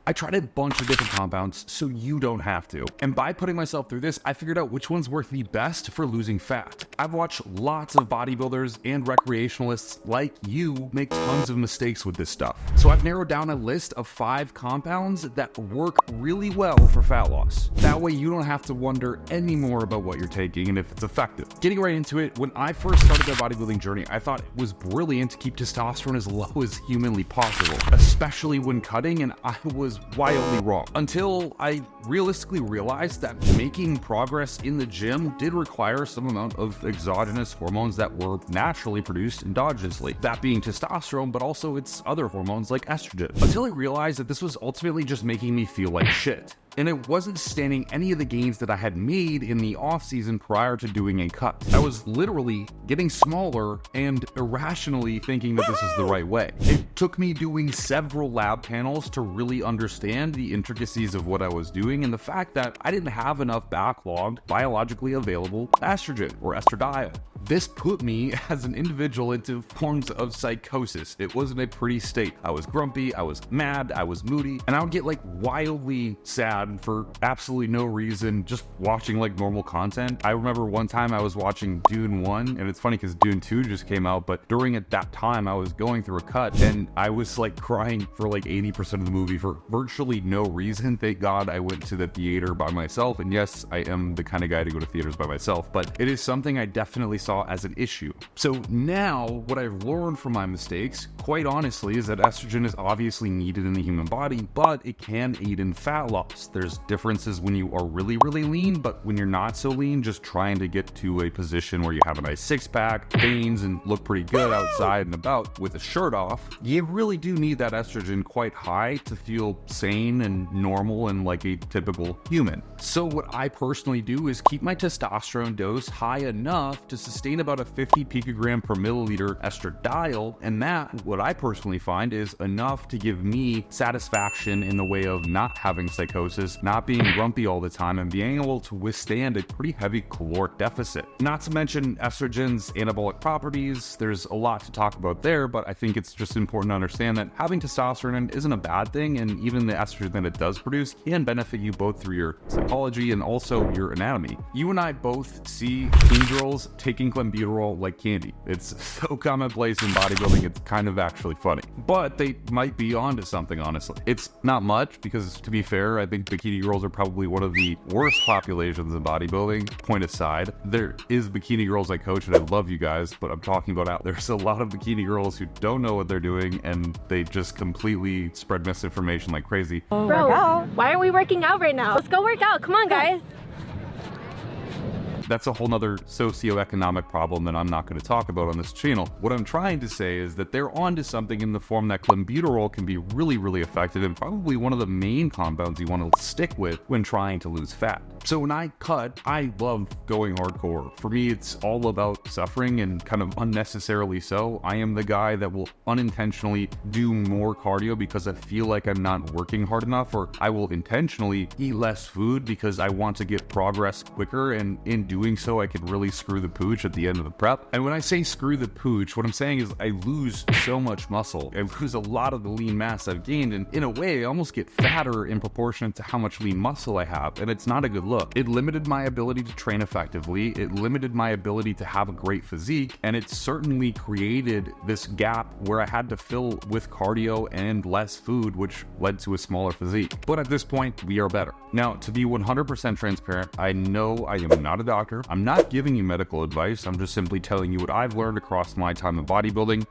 I tried a bunch of different compounds so you don't have to. And by putting myself through this, I figured out which ones work the best for losing fat. I've watched lots of bodybuilders and recreationalists like you make tons of mistakes with this stuff. So I've narrowed down a list of 5 compounds that work really well for fat loss. That way you don't have to wonder anymore about what you're taking and if it's effective. Getting right into it, when I first started the bodybuilding journey, I thought it was brilliant to keep testosterone as low as humanly possible, especially when cutting, and I was wildly wrong. Until I realistically realized that making progress in the gym did require some amount of exogenous hormones that were naturally produced endogenously, that being testosterone, but also its other hormones like estrogen. Until I realized that this was ultimately just making me feel like shit. And it wasn't sustaining any of the gains that I had made in the off season prior to doing a cut. I was literally getting smaller and irrationally thinking that this is the right way. It took me doing several lab panels to really understand the intricacies of what I was doing and the fact that I didn't have enough backlogged biologically available estrogen or estradiol. This put me as an individual into forms of psychosis. It wasn't a pretty state. I was grumpy, I was mad, I was moody, and I would get like wildly sad for absolutely no reason, just watching like normal content. I remember one time I was watching Dune 1, and it's funny because Dune 2 just came out, but during at that time I was going through a cut and I was like crying for like 80% of the movie for virtually no reason. Thank God I went to the theater by myself, and yes, I am the kind of guy to go to theaters by myself, but it is something I definitely saw as an issue. So now what I've learned from my mistakes, quite honestly, is that estrogen is obviously needed in the human body, but it can aid in fat loss. There's differences when you are really lean, but when you're not so lean, just trying to get to a position where you have a nice six-pack, veins, and look pretty good outside and about with a shirt off, you really do need that estrogen quite high to feel sane and normal and like a typical human. So what I personally do is keep my testosterone dose high enough to sustain about a 50 picogram per milliliter estradiol, and that, what I personally find, is enough to give me satisfaction in the way of not having psychosis, not being grumpy all the time, and being able to withstand a pretty heavy caloric deficit. Not to mention estrogen's anabolic properties. There's a lot to talk about there, but I think it's just important to understand that having testosterone isn't a bad thing, and even the estrogen that it does produce can benefit you both through your psychology and also your anatomy. You and I both see teen girls taking Clenbuterol like candy. It's so commonplace in bodybuilding, it's kind of actually funny. But they might be onto something, honestly. It's not much because, to be fair, I think bikini girls are probably one of the worst populations in bodybuilding. Point aside, there is bikini girls I coach and I love you guys, but I'm talking about out there's a lot of bikini girls who don't know what they're doing and they just completely spread misinformation like crazy. Bro, why aren't we working out right now? Let's go work out. Come on, guys. That's a whole nother socioeconomic problem that I'm not going to talk about on this channel. What I'm trying to say is that they're onto something in the form that Clenbuterol can be really effective and probably one of the main compounds you want to stick with when trying to lose fat. So when I cut, I love going hardcore. For me, it's all about suffering, and kind of unnecessarily so. I am the guy that will unintentionally do more cardio because I feel like I'm not working hard enough, or I will intentionally eat less food because I want to get progress quicker, and in doing so I can really screw the pooch at the end of the prep. And when I say screw the pooch, what I'm saying is I lose so much muscle. I lose a lot of the lean mass I've gained, and in a way I almost get fatter in proportion to how much lean muscle I have, and it's not a good look. It limited my ability to train effectively, it limited my ability to have a great physique, and it certainly created this gap where I had to fill with cardio and less food, which led to a smaller physique. But at this point, we are better. Now, to be 100% transparent, I know I am not a doctor. I'm not giving you medical advice. I'm just simply telling you what I've learned across my time in bodybuilding.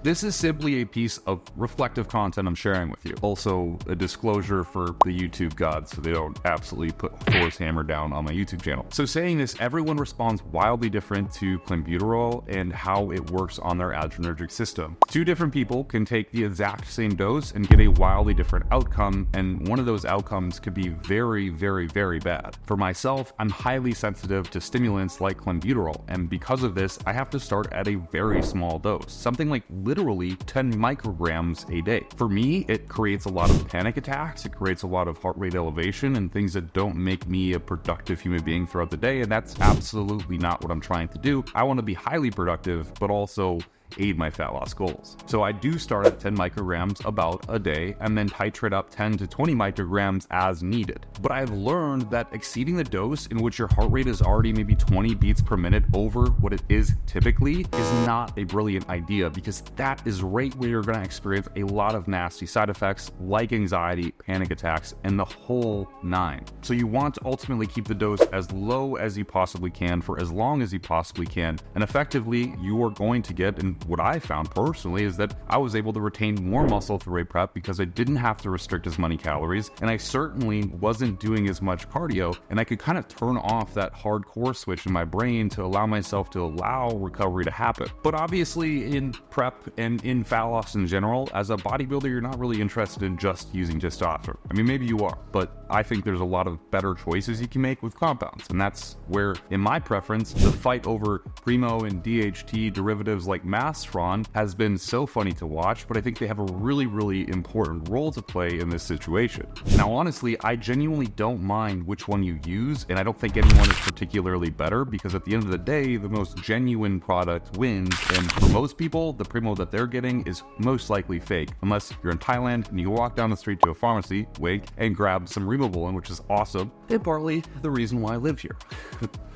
This is simply a piece of reflective content I'm sharing with you. Also, a disclosure for the YouTube gods so they don't absolutely put Thor's hammer down on my YouTube channel. So saying this, everyone responds wildly different to Clenbuterol and how it works on their adrenergic system. Two different people can take the exact same dose and get a wildly different outcome, and one of those outcomes could be very bad. For myself, I'm highly sensitive to stimulants like Clenbuterol, and because of this, I have to start at a very small dose, something like literally 10 micrograms a day. For me, it creates a lot of panic attacks, it creates a lot of heart rate elevation and things that don't make me a productive human being throughout the day, and that's absolutely not what I'm trying to do. I want to be highly productive, but also aid my fat loss goals. So I do start at 10 micrograms about a day and then titrate up 10 to 20 micrograms as needed. But I've learned that exceeding the dose in which your heart rate is already maybe 20 beats per minute over what it is typically is not a brilliant idea, because that is right where you're going to experience a lot of nasty side effects like anxiety, panic attacks, and the whole nine. So you want to ultimately keep the dose as low as you possibly can for as long as you possibly can, and effectively you are going to get, and what I found personally is that I was able to retain more muscle through a prep because I didn't have to restrict as many calories, and I certainly wasn't doing as much cardio, and I could kind of turn off that hardcore switch in my brain to allow myself to allow recovery to happen. But obviously in prep and in fat loss in general, as a bodybuilder, you're not really interested in just using testosterone. I mean, maybe you are, but I think there's a lot of better choices you can make with compounds, and that's where, in my preference, the fight over Primo and DHT derivatives like Masteron has been so funny to watch, but I think they have a really, really important role to play in this situation. Now, honestly, I genuinely don't mind which one you use, and I don't think anyone is particularly better, because at the end of the day, the most genuine product wins, and for most people, the Primo that they're getting is most likely fake, unless you're in Thailand and you walk down the street to a pharmacy, wink, and grab some Rimabolin, which is awesome, and partly the reason why I live here.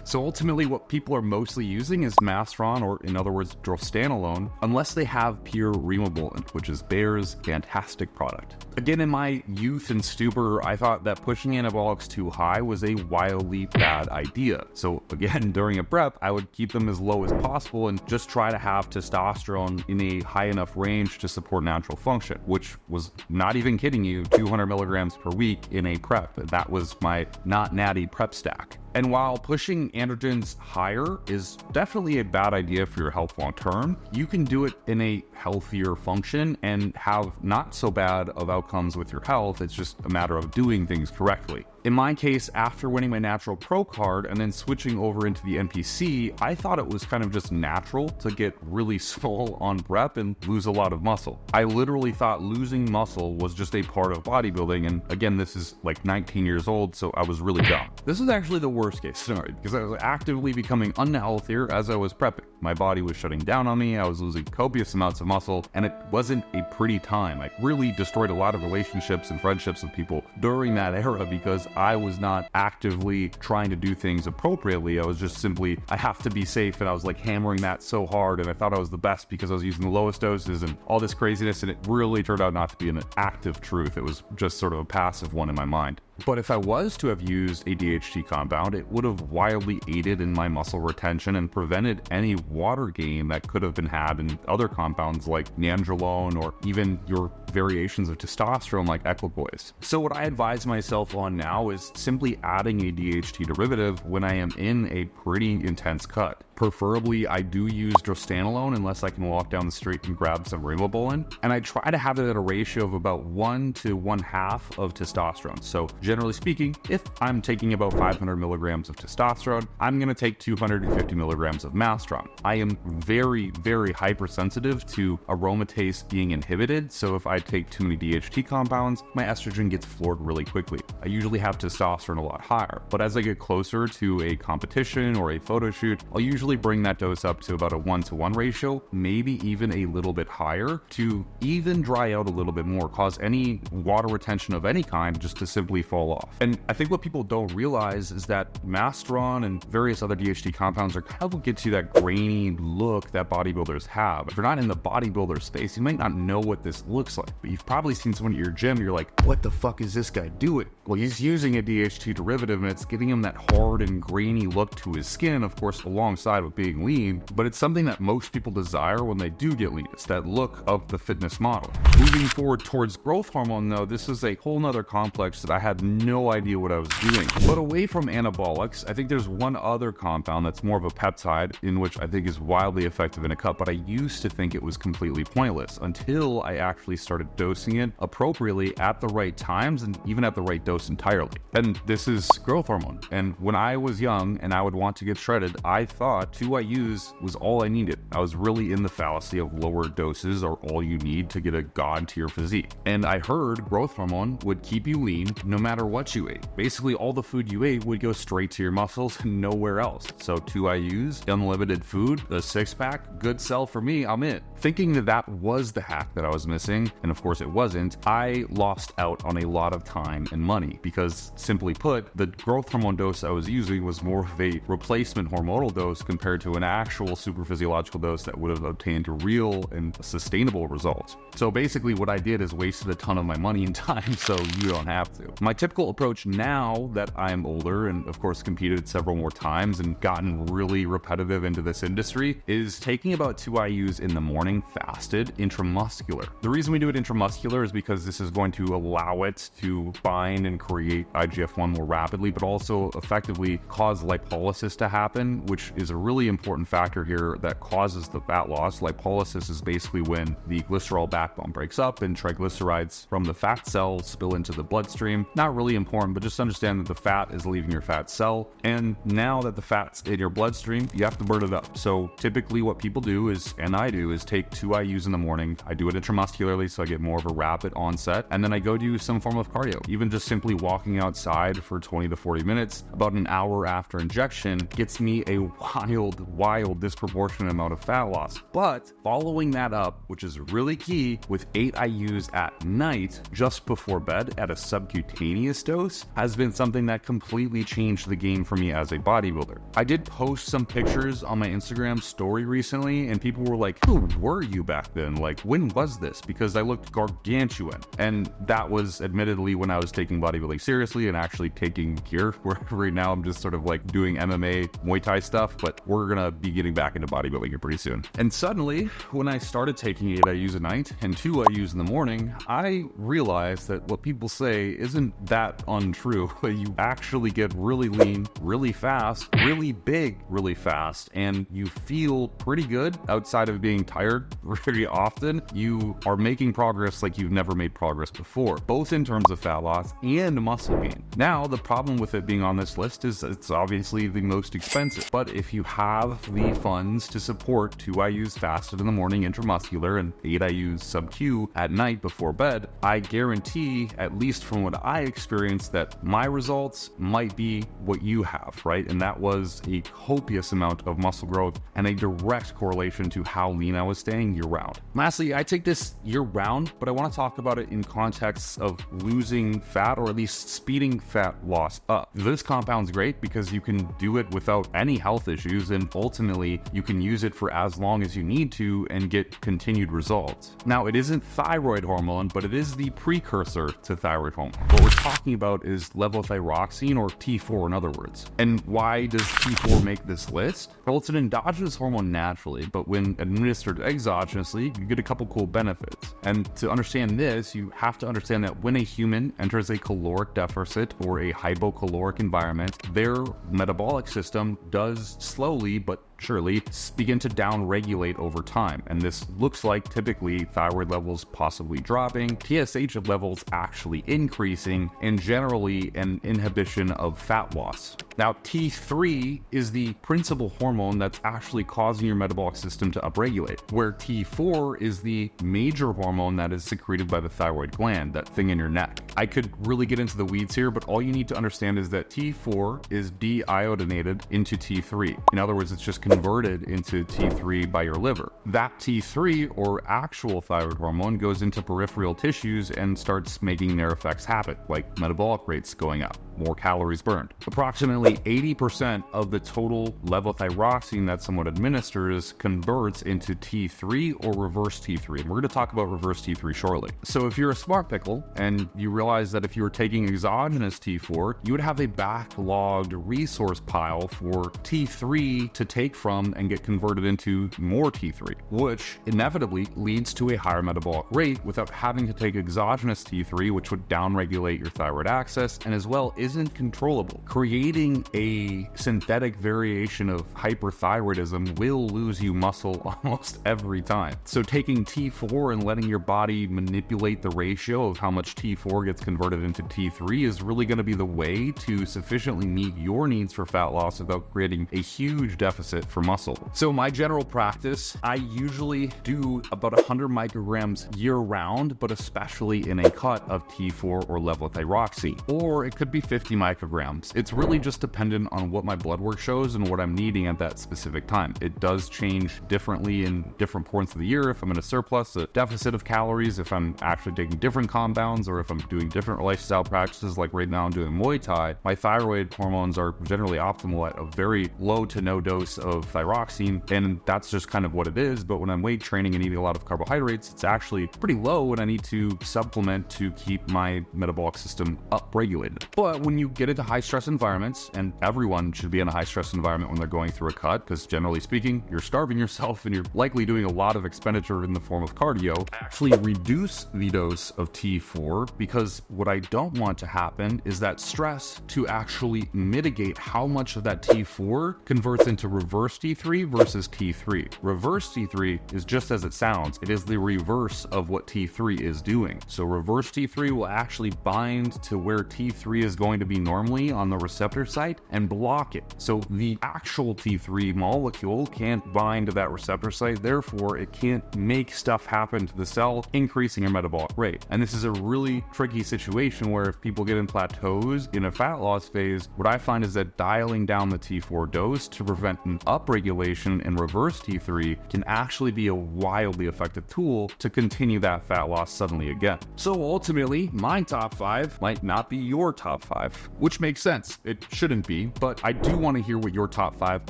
So ultimately what people are mostly using is Masteron, or in other words, drostanolone, unless they have pure Rimabolin, which is Bayer's fantastic product. Again, in my youth and stupor, I thought that pushing anabolics too high was a wildly bad idea. So again, during a prep, I would keep them as low as possible and just try to have testosterone in a high enough range to support natural function, which was, not even kidding you, 200 milligrams per week in a prep. That was my not natty prep stack. And while pushing androgens higher is definitely a bad idea for your health long term, you can do it in a healthier function and have not so bad of outcomes with your health. It's just a matter of doing things correctly. In my case, after winning my Natural Pro card and then switching over into the NPC, I thought it was kind of just natural to get really swole on prep and lose a lot of muscle. I literally thought losing muscle was just a part of bodybuilding, and again, this is like 19 years old, so I was really dumb. This is actually the worst case scenario, because I was actively becoming unhealthier as I was prepping. My body was shutting down on me, I was losing copious amounts of muscle, and it wasn't a pretty time. I really destroyed a lot of relationships and friendships with people during that era because I was not actively trying to do things appropriately. I was just simply, I have to be safe, and I was like hammering that so hard, and I thought I was the best because I was using the lowest doses and all this craziness, and it really turned out not to be an active truth. It was just sort of a passive one in my mind. But if I was to have used a DHT compound, it would have wildly aided in my muscle retention and prevented any water gain that could have been had in other compounds like nandrolone, or even your variations of testosterone like equipoise. So what I advise myself on now is simply adding a DHT derivative when I am in a pretty intense cut. Preferably, I do use drostanolone unless I can walk down the street and grab some Rimabolin, and I try to have it at a ratio of about 1 to 1/2 of testosterone. So generally speaking, if I'm taking about 500 milligrams of testosterone, I'm going to take 250 milligrams of Masteron. I am very, very hypersensitive to aromatase being inhibited, so if I take too many DHT compounds, my estrogen gets floored really quickly. I usually have testosterone a lot higher, but as I get closer to a competition or a photo shoot, I'll usually bring that dose up to about a 1-to-1 ratio, maybe even a little bit higher, to even dry out a little bit more, cause any water retention of any kind just to simply fall off. And I think what people don't realize is that Masteron and various other DHT compounds are kind of what gets you that grainy look that bodybuilders have. If you're not in the bodybuilder space, you might not know what this looks like, but you've probably seen someone at your gym, you're like, what the fuck is this guy doing? Well, he's using a DHT derivative, and it's giving him that hard and grainy look to his skin, of course, alongside with being lean, but it's something that most people desire when they do get lean. It's that look of the fitness model. Moving forward towards growth hormone, though, this is a whole nother complex that I had no idea what I was doing. But away from anabolics, I think there's one other compound that's more of a peptide, in which I think is wildly effective in a cut, but I used to think it was completely pointless until I actually started dosing it appropriately at the right times and even at the right dose entirely. And this is growth hormone. And when I was young and I would want to get shredded, I thought thought 2 IUs was all I needed. I was really in the fallacy of lower doses are all you need to get a god-tier physique. And I heard growth hormone would keep you lean no matter what you ate. Basically, all the food you ate would go straight to your muscles and nowhere else. So 2 IUs, unlimited food, a six-pack, good sell for me, I'm in. Thinking that that was the hack that I was missing, and of course it wasn't, I lost out on a lot of time and money because, simply put, the growth hormone dose I was using was more of a replacement hormonal dose compared to an actual super physiological dose that would have obtained real and sustainable results. So basically what I did is wasted a ton of my money and time, so you don't have to. My typical approach now that I'm older and of course competed several more times and gotten really repetitive into this industry is taking about 2 IUs in the morning fasted intramuscular. The reason we do it intramuscular is because this is going to allow it to bind and create IGF-1 more rapidly, but also effectively cause lipolysis to happen, which is a really important factor here that causes the fat loss. Lipolysis is basically when the glycerol backbone breaks up and triglycerides from the fat cell spill into the bloodstream. Not really important, but just understand that the fat is leaving your fat cell, and now that the fat's in your bloodstream, you have to burn it up. So typically what people do is, and I do, is take 2 IUs in the morning. I do it intramuscularly so I get more of a rapid onset, and then I go do some form of cardio. Even just simply walking outside for 20 to 40 minutes, about an hour after injection, gets me a wild disproportionate amount of fat loss. But following that up, which is really key, with 8 IUs at night just before bed at a subcutaneous dose has been something that completely changed the game for me as a bodybuilder. I did post some pictures on my Instagram story recently and people were like, who were you back then? Like, when was this? Because I looked gargantuan. And that was admittedly when I was taking bodybuilding seriously and actually taking gear, where right now I'm just sort of like doing MMA, Muay Thai stuff, but we're gonna be getting back into bodybuilding here pretty soon. And suddenly, when I started taking 8 IUs a night and 2 IUs in the morning, I realized that what people say isn't that untrue. You actually get really lean, really fast, really big, really fast, and you feel pretty good outside of being tired very often. You are making progress like you've never made progress before, both in terms of fat loss and muscle gain. Now, the problem with it being on this list is it's obviously the most expensive, but if you have the funds to support 2 IUs fasted in the morning intramuscular and 8 IUs sub-Q at night before bed, I guarantee, at least from what I experienced, that my results might be what you have, right? And that was a copious amount of muscle growth and a direct correlation to how lean I was staying year-round. Lastly, I take this year-round, but I want to talk about it in context of losing fat, or at least speeding fat loss up. This compound's great because you can do it without any health issues, and ultimately you can use it for as long as you need to and get continued results. Now, it isn't thyroid hormone, but it is the precursor to thyroid hormone. What we're talking about is levothyroxine, or T4 in other words. And why does T4 make this list? Well, it's an endogenous hormone naturally, but when administered exogenously, you get a couple cool benefits. And to understand this, you have to understand that when a human enters a caloric deficit or a hypocaloric environment, their metabolic system does slowly but surely begin to down-regulate over time. And this looks like typically thyroid levels possibly dropping, TSH levels actually increasing, and generally an inhibition of fat loss. Now, T3 is the principal hormone that's actually causing your metabolic system to upregulate, where T4 is the major hormone that is secreted by the thyroid gland, that thing in your neck. I could really get into the weeds here, but all you need to understand is that T4 is deiodinated into T3. In other words, it's just converted into T3 by your liver. That T3, or actual thyroid hormone, goes into peripheral tissues and starts making their effects happen, like metabolic rates going up, more calories burned. Approximately 80% of the total levothyroxine that someone administers converts into T3 or reverse T3. And we're going to talk about reverse T3 shortly. So if you're a smart pickle and you realize that if you were taking exogenous T4, you would have a backlogged resource pile for T3 to take from and get converted into more T3, which inevitably leads to a higher metabolic rate without having to take exogenous T3, which would downregulate your thyroid axis and as well isn't controllable. Creating a synthetic variation of hyperthyroidism will lose you muscle almost every time. So taking T4 and letting your body manipulate the ratio of how much T4 gets converted into T3 is really going to be the way to sufficiently meet your needs for fat loss without creating a huge deficit for muscle. So my general practice, I usually do about 100 micrograms year round, but especially in a cut of T4 or levothyroxine, or it could be 50 micrograms. It's really just dependent on what my blood work shows and what I'm needing at that specific time. It does change differently in different points of the year. If I'm in a surplus, a deficit of calories, if I'm actually taking different compounds, or if I'm doing different lifestyle practices, like right now I'm doing Muay Thai, my thyroid hormones are generally optimal at a very low to no dose of thyroxine, and that's just kind of what it is. But when I'm weight training and eating a lot of carbohydrates, it's actually pretty low, and I need to supplement to keep my metabolic system upregulated. But when you get into high stress environments, and everyone should be in a high stress environment when they're going through a cut, because generally speaking, you're starving yourself and you're likely doing a lot of expenditure in the form of cardio, actually reduce the dose of T4, because what I don't want to happen is that stress to actually mitigate how much of that T4 converts into reverse T3 versus T3. Reverse T3 is just as it sounds. It is the reverse of what T3 is doing. So reverse T3 will actually bind to where T3 is going to be normally on the receptor site and block it. So the actual T3 molecule can't bind to that receptor site, therefore it can't make stuff happen to the cell, increasing your metabolic rate. And this is a really tricky situation where if people get in plateaus in a fat loss phase, what I find is that dialing down the T4 dose to prevent an upregulation and reverse T3 can actually be a wildly effective tool to continue that fat loss suddenly again. So ultimately, my top 5 might not be your top 5, which makes sense. It shouldn't be, but I do want to hear what your top 5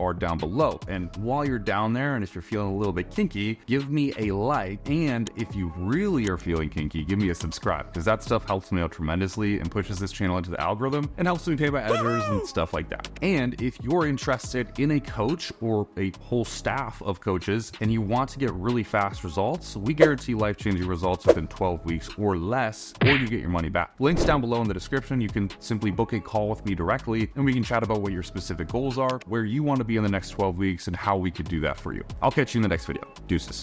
are down below. And while you're down there, and if you're feeling a little bit kinky, give me a like, and if you really are feeling kinky, give me a subscribe, because that stuff helps me out tremendously and pushes this channel into the algorithm and helps me pay my editors and stuff like that. And if you're interested in a coach or a whole staff of coaches and you want to get really fast results, we guarantee life-changing results within 12 weeks or less, or you get your money back. Links down below in the description. You can simply book a call with me directly and we can chat about what your specific goals are, where you want to be in the next 12 weeks, and how we could do that for you. I'll catch you in the next video. Deuces.